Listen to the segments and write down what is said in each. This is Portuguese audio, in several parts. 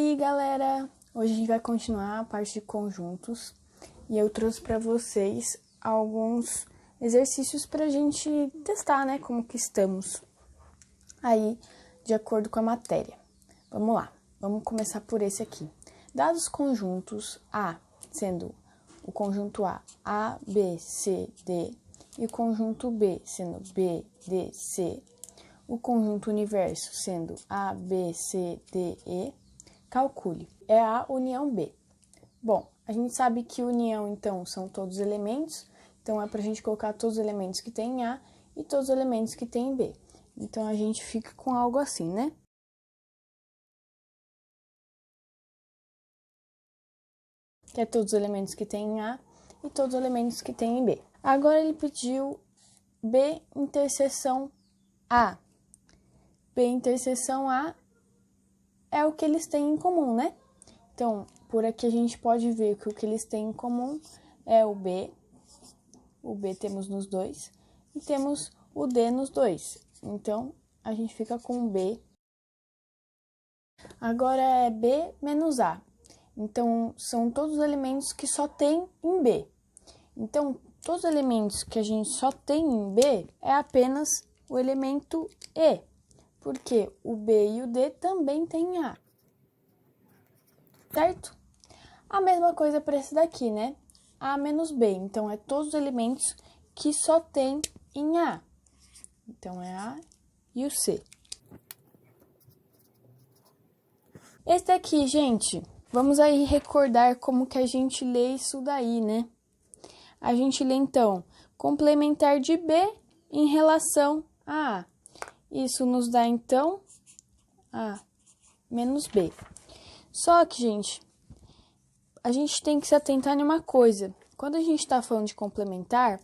aí, galera! Hoje a gente vai continuar a parte de conjuntos e eu trouxe para vocês alguns exercícios para a gente testar, né, como que estamos aí de acordo com a matéria. Vamos lá, vamos começar por esse aqui. Dados conjuntos A, sendo o conjunto A, B, C, D, e o conjunto B, sendo B, D, C, o conjunto universo, sendo A, B, C, D, E, calcule. É a união B. Bom, a gente sabe que união, então, são todos os elementos, então é para a gente colocar todos os elementos que tem em A e todos os elementos que tem em B. Então, a gente fica com algo assim, né? Que é todos os elementos que tem em A e todos os elementos que tem em B. Agora, ele pediu B interseção A. B interseção A é o que eles têm em comum, né? Então, por aqui a gente pode ver que o que eles têm em comum é o B temos nos dois, e temos o D nos dois. Então, a gente fica com B. Agora é B menos A. Então, são todos os elementos que só tem em B. Então, todos os elementos que a gente só tem em B é apenas o elemento E, porque o B e o D também tem em A. Certo? A mesma coisa para esse daqui, né? A menos B. Então, é todos os elementos que só tem em A. Então, é A e o C. Esse daqui, gente, vamos aí recordar como que a gente lê isso daí, né? A gente lê, então, complementar de B em relação a A. Isso nos dá, então, A menos B. Só que, gente, a gente tem que se atentar em uma coisa. Quando a gente está falando de complementar,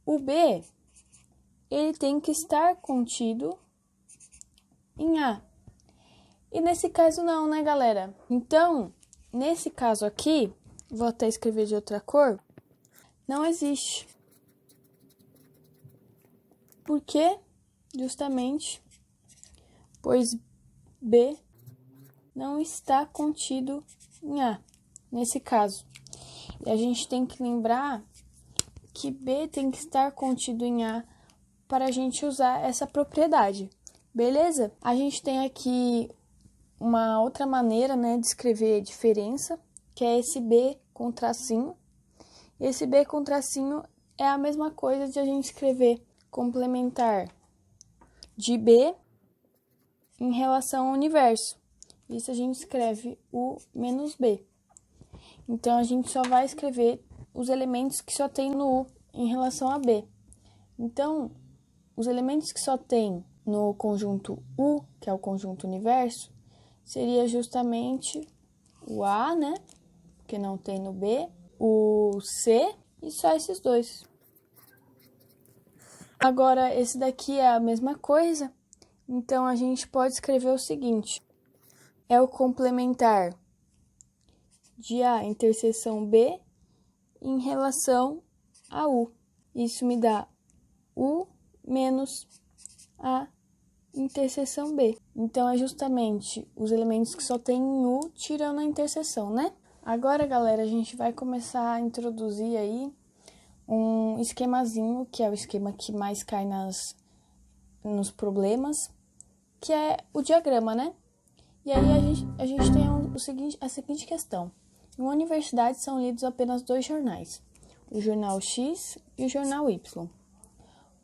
o B, ele tem que estar contido em A. E nesse caso não, né, galera? Então, nesse caso aqui, vou até escrever de outra cor, não existe. Por quê? Justamente, pois B não está contido em A, nesse caso. E a gente tem que lembrar que B tem que estar contido em A para a gente usar essa propriedade, beleza? A gente tem aqui uma outra maneira, né, de escrever diferença, que é esse B com tracinho. Esse B com tracinho é a mesma coisa de a gente escrever complementar de B em relação ao universo. Isso a gente escreve U menos B. Então, a gente só vai escrever os elementos que só tem no U em relação a B. Então, os elementos que só tem no conjunto U, que é o conjunto universo, seria justamente o A, né? Porque não tem no B, o C e só esses dois. Agora, esse daqui é a mesma coisa, então a gente pode escrever o seguinte: é o complementar de A interseção B em relação a U. Isso me dá U menos A interseção B. Então, é justamente os elementos que só tem em U tirando a interseção, né? Agora, galera, a gente vai começar a introduzir aí um esquemazinho, que é o esquema que mais cai nos problemas, que é o diagrama, né? E aí a gente tem a seguinte questão. Em uma universidade são lidos apenas 2 jornais, o jornal X e o jornal Y.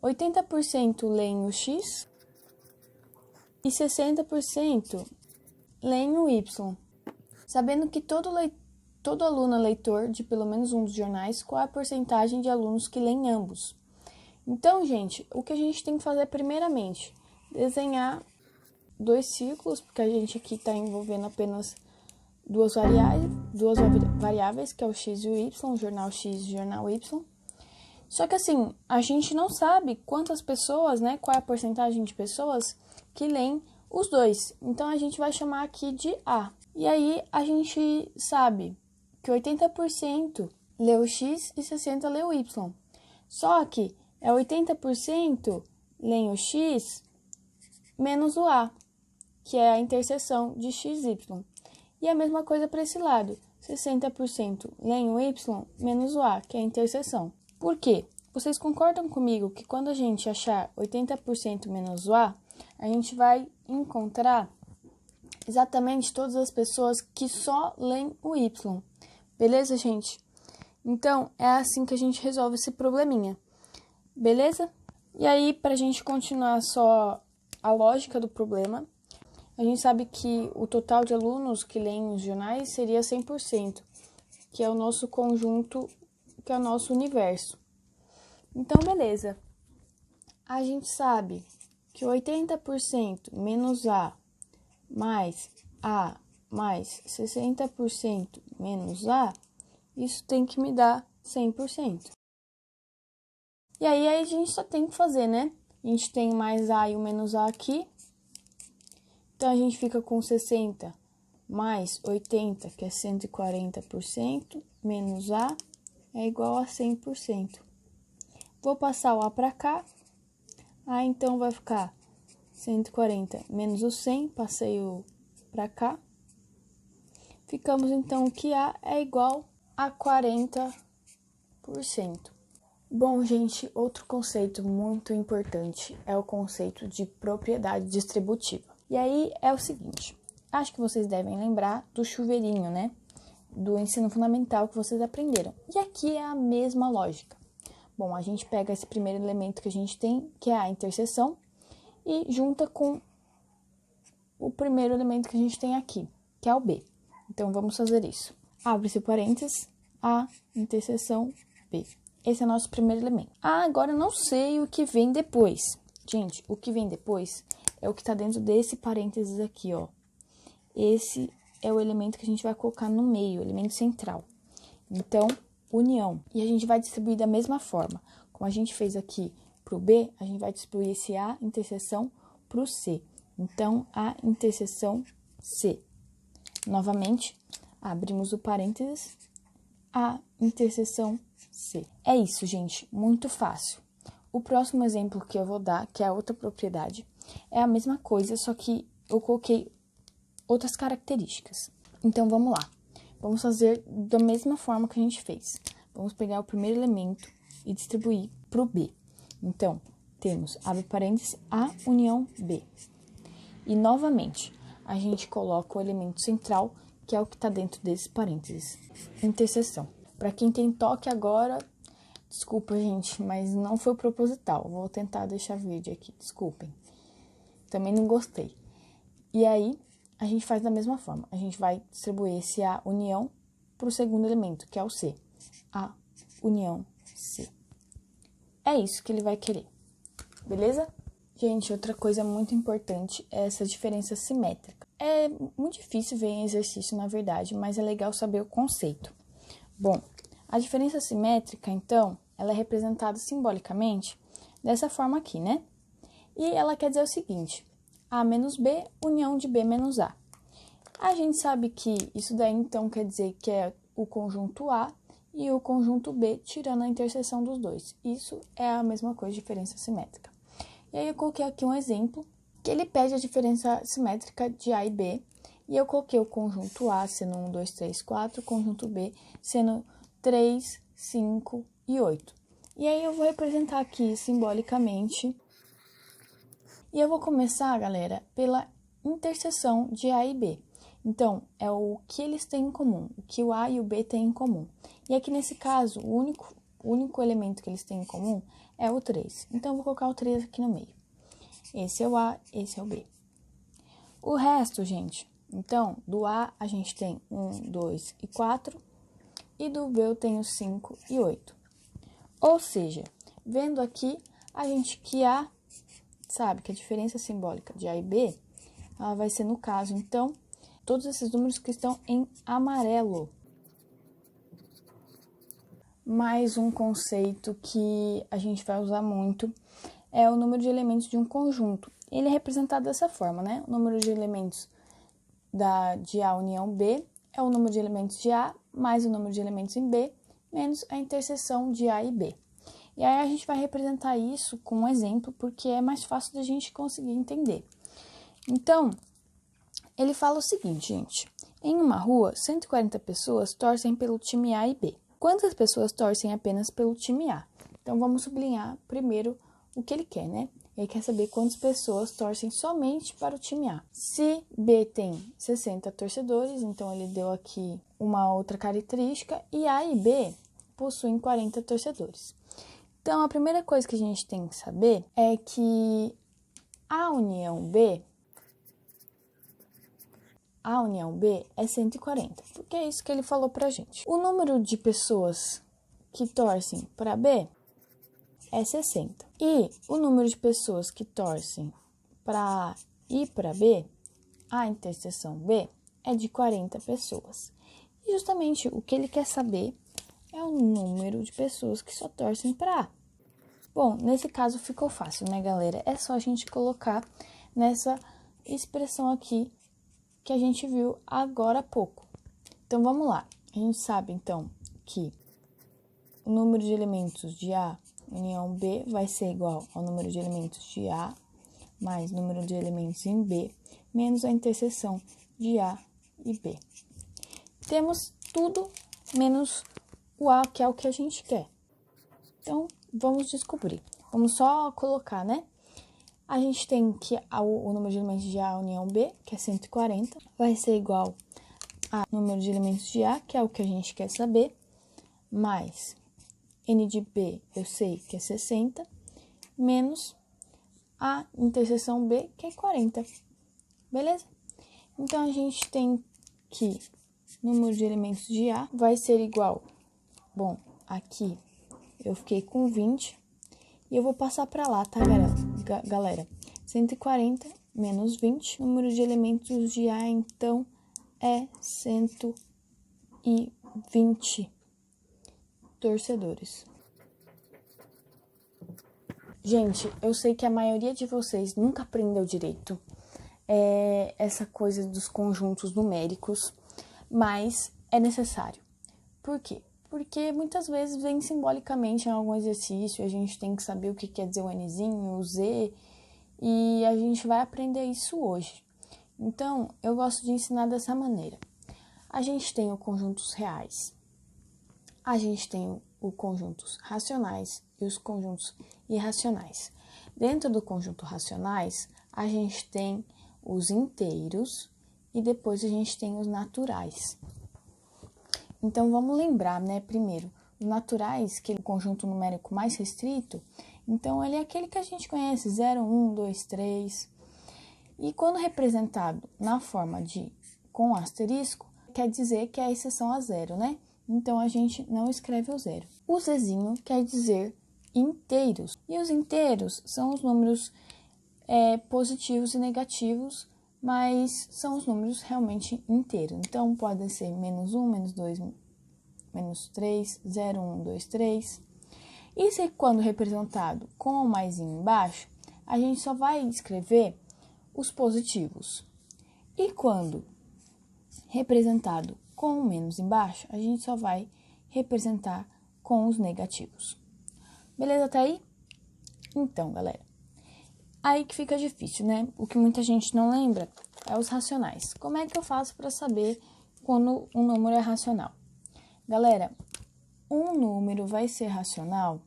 80% leem o X e 60% leem o Y. Sabendo que todo aluno é leitor de pelo menos um dos jornais, qual é a porcentagem de alunos que leem ambos? Então, gente, o que a gente tem que fazer primeiramente? Desenhar 2 círculos, porque a gente aqui está envolvendo apenas duas variáveis, que é o X e o Y, o jornal X e o jornal Y. Só que assim, a gente não sabe quantas pessoas, né, qual é a porcentagem de pessoas que leem os dois. Então, a gente vai chamar aqui de A. E aí, a gente sabe que 80% lê o X e 60% lê o Y. Só que é 80% leem o X menos o A, que é a interseção de X e Y. E a mesma coisa para esse lado, 60% lenho y menos o a, que é a interseção. Por quê? Vocês concordam comigo que quando a gente achar 80% menos o a gente vai encontrar exatamente todas as pessoas que só leem o y. Beleza, gente? Então, é assim que a gente resolve esse probleminha. Beleza? E aí, para a gente continuar só a lógica do problema, a gente sabe que o total de alunos que leem os jornais seria 100%, que é o nosso conjunto, que é o nosso universo. Então, beleza. A gente sabe que 80% menos a mais 60% menos a, isso tem que me dar 100%. E aí a gente só tem que fazer, né? A gente tem mais a e o menos a aqui. Então, a gente fica com 60 mais 80, que é 140%, menos a é igual a 100%. Vou passar o a para cá. Então, vai ficar 140 menos o 100, passei o para cá. Ficamos, então, que a é igual a 40%. Bom, gente, outro conceito muito importante é o conceito de propriedade distributiva. E aí é o seguinte, acho que vocês devem lembrar do chuveirinho, né? Do ensino fundamental que vocês aprenderam. E aqui é a mesma lógica. Bom, a gente pega esse primeiro elemento que a gente tem, que é a interseção, e junta com o primeiro elemento que a gente tem aqui, que é o B. Então, vamos fazer isso. Abre-se parênteses, A, interseção, B. Esse é o nosso primeiro elemento. Agora eu não sei o que vem depois. Gente, o que vem depois é o que está dentro desse parênteses aqui, ó. Esse é o elemento que a gente vai colocar no meio, o elemento central. Então, união. E a gente vai distribuir da mesma forma. Como a gente fez aqui para o B, a gente vai distribuir esse A, interseção, para o C. Então, A, interseção, C. Novamente, abrimos o parênteses, A, interseção, C. É isso, gente, muito fácil. O próximo exemplo que eu vou dar, que é a outra propriedade, é a mesma coisa, só que eu coloquei outras características. Então, vamos lá. Vamos fazer da mesma forma que a gente fez. Vamos pegar o primeiro elemento e distribuir para o B. Então, temos, abre parênteses, A união B. E, novamente, a gente coloca o elemento central, que é o que está dentro desse parênteses, interseção. Para quem tem toque agora, desculpa, gente, mas não foi proposital. Vou tentar deixar vídeo aqui, desculpem. Também não gostei. E aí, a gente faz da mesma forma. A gente vai distribuir esse A união para o segundo elemento, que é o C. A união C. É isso que ele vai querer. Beleza? Gente, outra coisa muito importante é essa diferença simétrica. É muito difícil ver em exercício, na verdade, mas é legal saber o conceito. Bom, a diferença simétrica, então, ela é representada simbolicamente dessa forma aqui, né? E ela quer dizer o seguinte, A menos B, união de B menos A. A gente sabe que isso daí, então, quer dizer que é o conjunto A e o conjunto B, tirando a interseção dos dois. Isso é a mesma coisa, diferença simétrica. E aí eu coloquei aqui um exemplo, que ele pede a diferença simétrica de A e B, e eu coloquei o conjunto A sendo 1, 2, 3, 4, o conjunto B sendo 3, 5 e 8. E aí eu vou representar aqui simbolicamente. E eu vou começar, galera, pela interseção de A e B. Então, é o que eles têm em comum, o que o A e o B têm em comum. E aqui nesse caso, o único elemento que eles têm em comum é o 3. Então, eu vou colocar o 3 aqui no meio. Esse é o A, esse é o B. O resto, gente, então, do A a gente tem 1, 2 e 4, e do B eu tenho 5 e 8. Ou seja, vendo aqui, a gente que A, sabe que a diferença simbólica de A e B, ela vai ser no caso, então, todos esses números que estão em amarelo. Mais um conceito que a gente vai usar muito é o número de elementos de um conjunto. Ele é representado dessa forma, né? O número de elementos de A união B é o número de elementos de A mais o número de elementos em B menos a interseção de A e B. E aí a gente vai representar isso com um exemplo, porque é mais fácil da gente conseguir entender. Então, ele fala o seguinte, gente. Em uma rua, 140 pessoas torcem pelo time A e B. Quantas pessoas torcem apenas pelo time A? Então, vamos sublinhar primeiro o que ele quer, né? Ele quer saber quantas pessoas torcem somente para o time A. Se B tem 60 torcedores, então ele deu aqui uma outra característica, e A e B possuem 40 torcedores. Então, a primeira coisa que a gente tem que saber é que a união B é 140, porque é isso que ele falou pra gente. O número de pessoas que torcem para B é 60. E o número de pessoas que torcem para A e para B, a interseção B, é de 40 pessoas. E justamente o que ele quer saber é o número de pessoas que só torcem para A. Bom, nesse caso ficou fácil, né, galera? É só a gente colocar nessa expressão aqui que a gente viu agora há pouco. Então, vamos lá. A gente sabe, então, que o número de elementos de A união B vai ser igual ao número de elementos de A mais número de elementos em B, menos a interseção de A e B. Temos tudo menos o A, que é o que a gente quer. Então, vamos descobrir. Vamos só colocar, né? A gente tem que o número de elementos de A união B, que é 140, vai ser igual a número de elementos de A, que é o que a gente quer saber, mais N de B, eu sei que é 60, menos a interseção B, que é 40. Beleza? Então, a gente tem que número de elementos de A vai ser igual, bom, aqui eu fiquei com 20, e eu vou passar para lá, tá, galera? 140 menos 20, número de elementos de A, então, é 120 torcedores. Gente, eu sei que a maioria de vocês nunca aprendeu direito essa coisa dos conjuntos numéricos, mas é necessário. Por quê? Porque muitas vezes vem simbolicamente em algum exercício, a gente tem que saber o que quer dizer o Nzinho, o Z, e a gente vai aprender isso hoje. Então, eu gosto de ensinar dessa maneira. A gente tem os conjuntos reais, a gente tem os conjuntos racionais e os conjuntos irracionais. Dentro do conjunto racionais, a gente tem os inteiros e depois a gente tem os naturais. Então, vamos lembrar, né, primeiro, os naturais, que é o conjunto numérico mais restrito, então ele é aquele que a gente conhece, 0, 1, 2, 3. E quando representado na forma de com asterisco, quer dizer que é a exceção a zero, né? Então, a gente não escreve o zero. O Zzinho quer dizer inteiros. E os inteiros são os números positivos e negativos, mas são os números realmente inteiros. Então, podem ser menos 1, menos 2, menos 3, 0, 1, 2, 3. E se quando representado com o maisinho embaixo, a gente só vai escrever os positivos. E quando representado com o menos embaixo, a gente só vai representar com os negativos. Beleza até aí? Então, galera, aí que fica difícil, né? O que muita gente não lembra é os racionais. Como é que eu faço para saber quando um número é racional? Galera, um número vai ser racional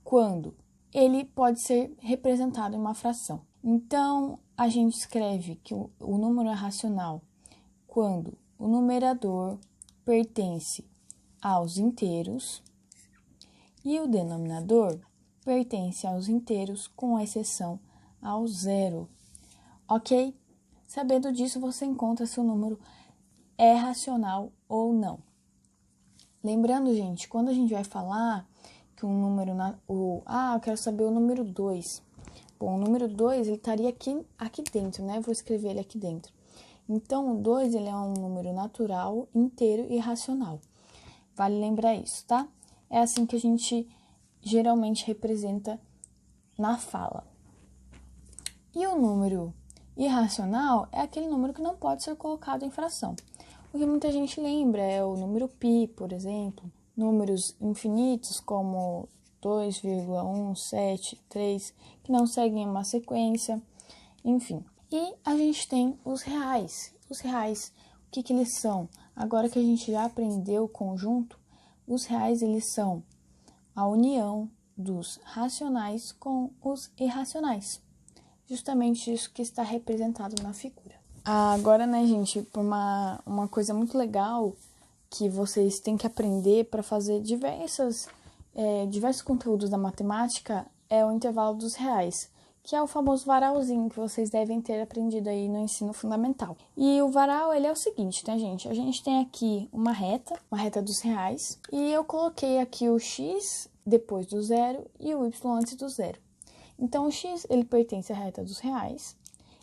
quando ele pode ser representado em uma fração. Então, a gente escreve que o número é racional quando o numerador pertence aos inteiros e o denominador pertence aos inteiros, com exceção ao zero, ok? Sabendo disso, você encontra se o número é racional ou não. Lembrando, gente, quando a gente vai falar que um número... eu quero saber o número 2. Bom, o número 2, ele estaria aqui dentro, né? Vou escrever ele aqui dentro. Então, o 2, ele é um número natural, inteiro e racional. Vale lembrar isso, tá? É assim que a gente geralmente representa na fala. E o número irracional é aquele número que não pode ser colocado em fração. O que muita gente lembra é o número π, por exemplo, números infinitos como 2,173, que não seguem uma sequência, enfim. E a gente tem os reais. Os reais, que eles são? Agora que a gente já aprendeu o conjunto, os reais eles são a união dos racionais com os irracionais. Justamente isso que está representado na figura. Agora, né, gente, uma coisa muito legal que vocês têm que aprender para fazer diversos conteúdos da matemática é o intervalo dos reais, que é o famoso varalzinho que vocês devem ter aprendido aí no ensino fundamental. E o varal, ele é o seguinte, né, gente? A gente tem aqui uma reta dos reais, e eu coloquei aqui o x depois do zero e o y antes do zero. Então, o x, ele pertence à reta dos reais,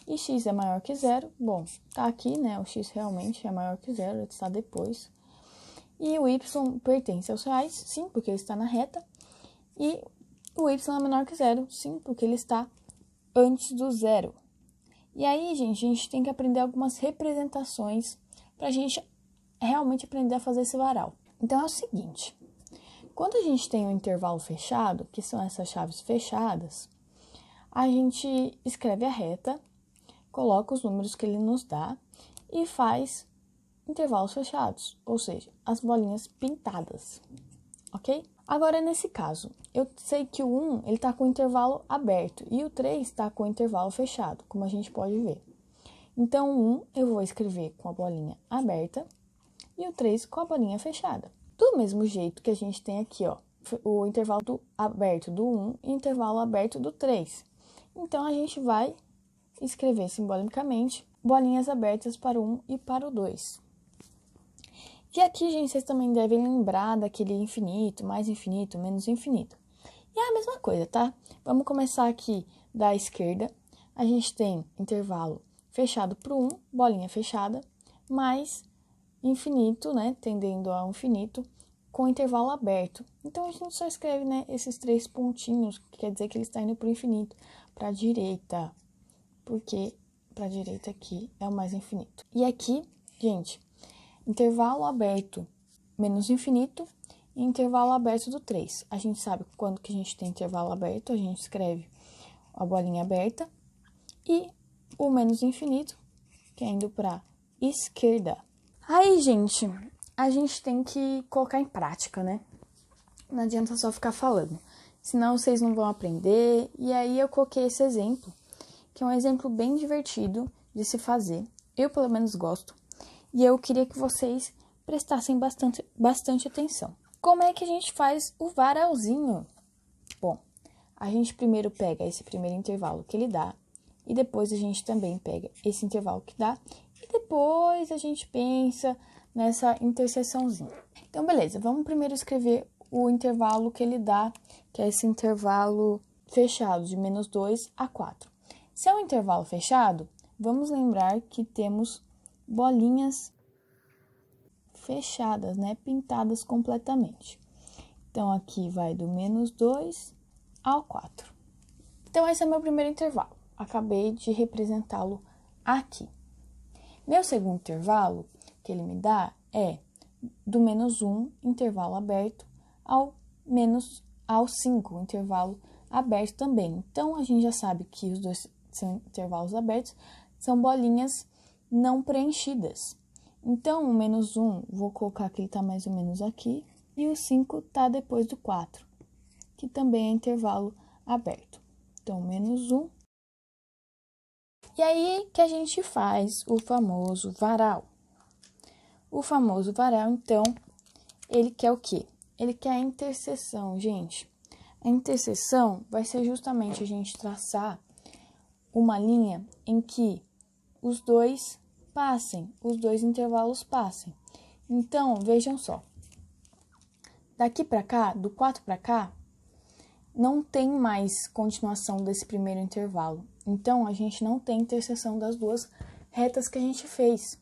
e x é maior que zero. Bom, tá aqui, né? O x realmente é maior que zero, ele está depois. E o y pertence aos reais, sim, porque ele está na reta. E o y é menor que zero, sim, porque ele está antes do zero. E aí, gente, a gente tem que aprender algumas representações para a gente realmente aprender a fazer esse varal. Então, é o seguinte. Quando a gente tem um intervalo fechado, que são essas chaves fechadas, a gente escreve a reta, coloca os números que ele nos dá e faz intervalos fechados, ou seja, as bolinhas pintadas, ok? Agora, nesse caso, eu sei que o 1 está com o intervalo aberto e o 3 está com o intervalo fechado, como a gente pode ver. Então, o 1 eu vou escrever com a bolinha aberta e o 3 com a bolinha fechada. Do mesmo jeito que a gente tem aqui, ó, o intervalo aberto do 1 e o intervalo aberto do 3. Então, a gente vai escrever simbolicamente bolinhas abertas para o 1 e para o 2. E aqui, gente, vocês também devem lembrar daquele infinito, mais infinito, menos infinito. E é a mesma coisa, tá? Vamos começar aqui da esquerda. A gente tem intervalo fechado para o 1, bolinha fechada, mais infinito, né, tendendo ao infinito, com intervalo aberto. Então, a gente só escreve, né, esses 3 pontinhos, que quer dizer que ele está indo para o infinito, para a direita, porque para a direita aqui é o mais infinito. E aqui, gente, intervalo aberto menos infinito e intervalo aberto do 3. A gente sabe que quando que a gente tem intervalo aberto, a gente escreve a bolinha aberta e o menos infinito, que é indo para a esquerda. Aí, gente, a gente tem que colocar em prática, né? Não adianta só ficar falando, senão vocês não vão aprender. E aí eu coloquei esse exemplo, que é um exemplo bem divertido de se fazer. Eu, pelo menos, gosto. E eu queria que vocês prestassem bastante atenção. Como é que a gente faz o varalzinho? Bom, a gente primeiro pega esse primeiro intervalo que ele dá, e depois a gente também pega esse intervalo que dá, e depois a gente pensa nessa interseçãozinha. Então, beleza, vamos primeiro escrever o intervalo que ele dá, que é esse intervalo fechado, de menos 2 a 4. Se é um intervalo fechado, vamos lembrar que temos bolinhas fechadas, né? Pintadas completamente. Então, aqui vai do menos 2 ao 4. Então, esse é o meu primeiro intervalo. Acabei de representá-lo aqui. Meu segundo intervalo, que ele me dá, é do menos 1, intervalo aberto, ao 5, intervalo aberto também. Então, a gente já sabe que os dois são intervalos abertos, são bolinhas não preenchidas. Então, o menos 1, vou colocar que ele está mais ou menos aqui, e o 5 está depois do 4, que também é intervalo aberto. Então, menos 1. E aí que a gente faz o famoso varal. O famoso varal, então, ele quer o quê? Ele quer a interseção, gente. A interseção vai ser justamente a gente traçar uma linha em que os dois intervalos passem. Então, vejam só. Daqui para cá, do 4 para cá, não tem mais continuação desse primeiro intervalo. Então, a gente não tem interseção das duas retas que a gente fez.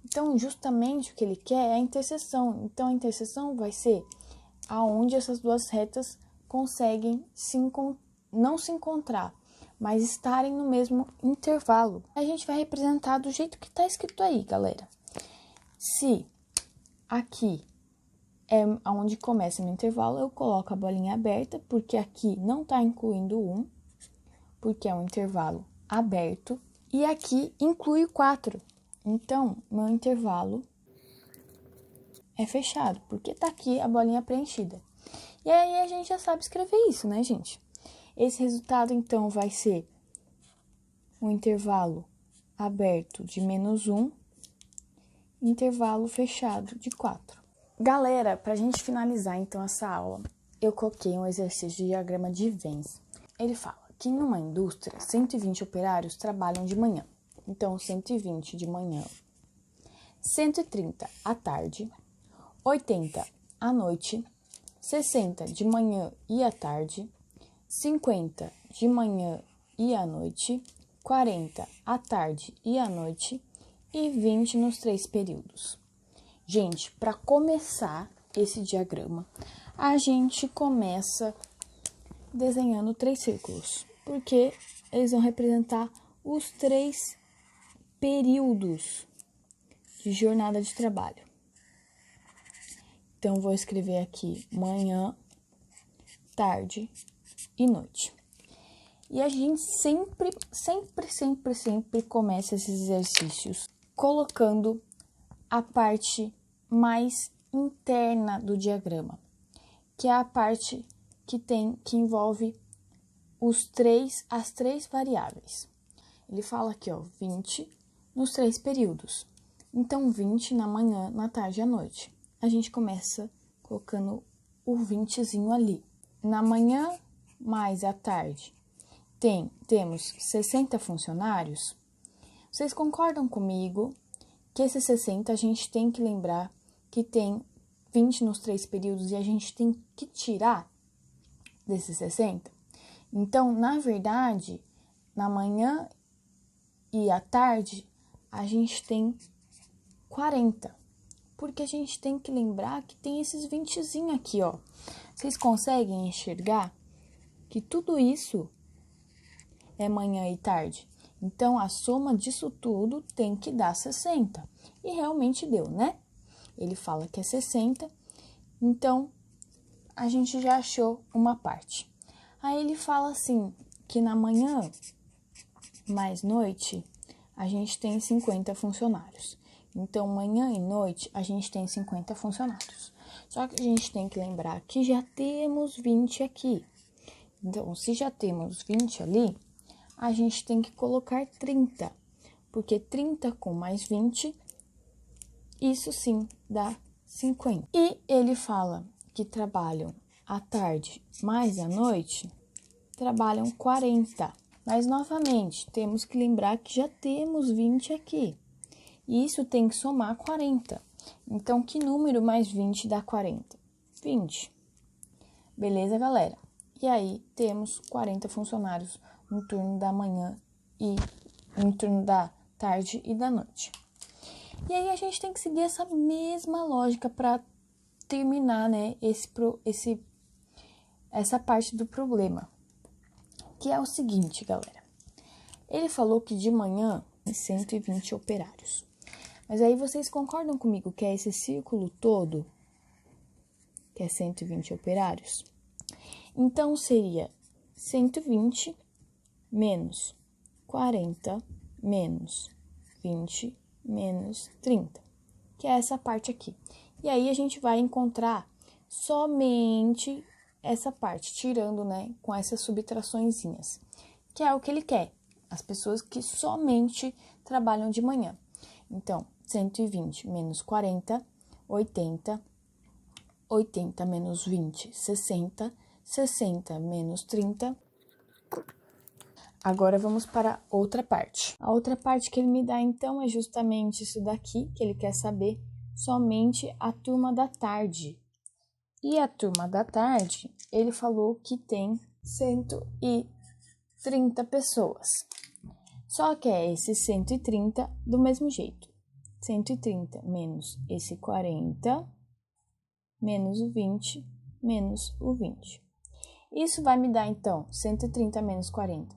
Então, justamente o que ele quer é a interseção. Então, a interseção vai ser aonde essas duas retas conseguem não se encontrar, mas estarem no mesmo intervalo. A gente vai representar do jeito que está escrito aí, galera. Se aqui é onde começa no intervalo, eu coloco a bolinha aberta, porque aqui não está incluindo 1, porque é um intervalo aberto. E aqui inclui o 4. Então, meu intervalo é fechado, porque tá aqui a bolinha preenchida. E aí a gente já sabe escrever isso, né, gente? Esse resultado, então, vai ser um intervalo aberto de -1, intervalo fechado de 4. Galera, pra gente finalizar, então, essa aula, eu coloquei um exercício de diagrama de Venn. Ele fala que em uma indústria, 120 operários trabalham de manhã. Então, 120 de manhã, 130 à tarde, 80 à noite, 60 de manhã e à tarde, 50 de manhã e à noite, 40 à tarde e à noite e 20 nos 3 períodos. Gente, para começar esse diagrama, a gente começa desenhando 3 círculos, porque eles vão representar os 3 períodos de jornada de trabalho. Então, vou escrever aqui manhã, tarde e noite. E a gente sempre começa esses exercícios colocando a parte mais interna do diagrama, que é a parte que envolve as 3 variáveis. Ele fala aqui, ó, 20 nos 3 períodos. Então, 20 na manhã, na tarde e à noite. A gente começa colocando o 20zinho ali. Na manhã mais à tarde, temos 60 funcionários. Vocês concordam comigo que esses 60 a gente tem que lembrar que tem 20 nos 3 períodos e a gente tem que tirar desses 60? Então, na verdade, na manhã e à tarde, a gente tem 40. Porque a gente tem que lembrar que tem esses 20zinho aqui, ó. Vocês conseguem enxergar que tudo isso é manhã e tarde? Então, a soma disso tudo tem que dar 60. E realmente deu, né? Ele fala que é 60, então a gente já achou uma parte. Aí ele fala assim, que na manhã mais noite, a gente tem 50 funcionários. Então, manhã e noite, a gente tem 50 funcionários. Só que a gente tem que lembrar que já temos 20 aqui. Então, se já temos 20 ali, a gente tem que colocar 30. Porque 30 com mais 20, isso sim dá 50. E ele fala que trabalham à tarde mais à noite, trabalham 40. Mas, novamente, temos que lembrar que já temos 20 aqui. E isso tem que somar 40. Então, que número mais 20 dá 40? 20. Beleza, galera? E aí, temos 40 funcionários no turno da manhã e no turno da tarde e da noite. E aí, a gente tem que seguir essa mesma lógica para terminar, né, essa parte do problema. Que é o seguinte, galera. Ele falou que de manhã tem 120 operários. Mas aí vocês concordam comigo que é esse círculo todo que é 120 operários? Então, seria 120 menos 40 menos 20 menos 30, que é essa parte aqui. E aí, a gente vai encontrar somente essa parte, tirando, né, com essas subtraçõezinhas, que é o que ele quer, as pessoas que somente trabalham de manhã. Então, 120 menos 40, 80, 80 menos 20, 60, 60 menos 30. Agora, vamos para outra parte. A outra parte que ele me dá, então, é justamente isso daqui, que ele quer saber somente a turma da tarde. E a turma da tarde, ele falou que tem 130 pessoas. Só que é esse 130 do mesmo jeito. 130 menos esse 40, menos o 20, menos o 20. Isso vai me dar, então, 130 menos 40,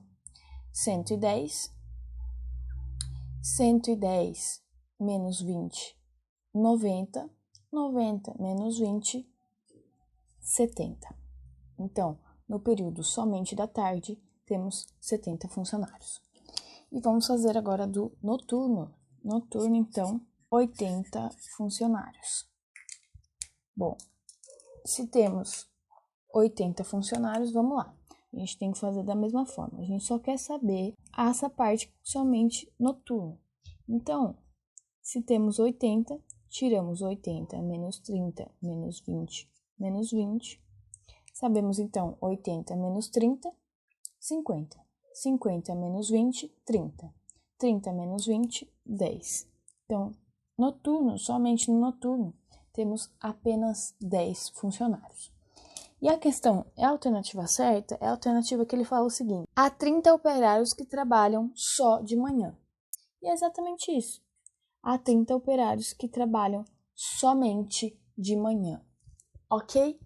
110. 110 menos 20, 90. 90 menos 20, 70. Então, no período somente da tarde, temos 70 funcionários. E vamos fazer agora do noturno. Noturno, então, 80 funcionários. Bom, se temos 80 funcionários, vamos lá. A gente tem que fazer da mesma forma. A gente só quer saber essa parte somente noturno. Então, se temos 80, tiramos 80 menos 30 menos 20 menos 20. Sabemos, então, 80 menos 30, 50. 50 menos 20, 30. 30 menos 20, 10. Então, noturno, somente no noturno, temos apenas 10 funcionários. E a questão, é a alternativa certa? É a alternativa que ele fala o seguinte: há 30 operários que trabalham só de manhã. E é exatamente isso. Há 30 operários que trabalham somente de manhã. Ok?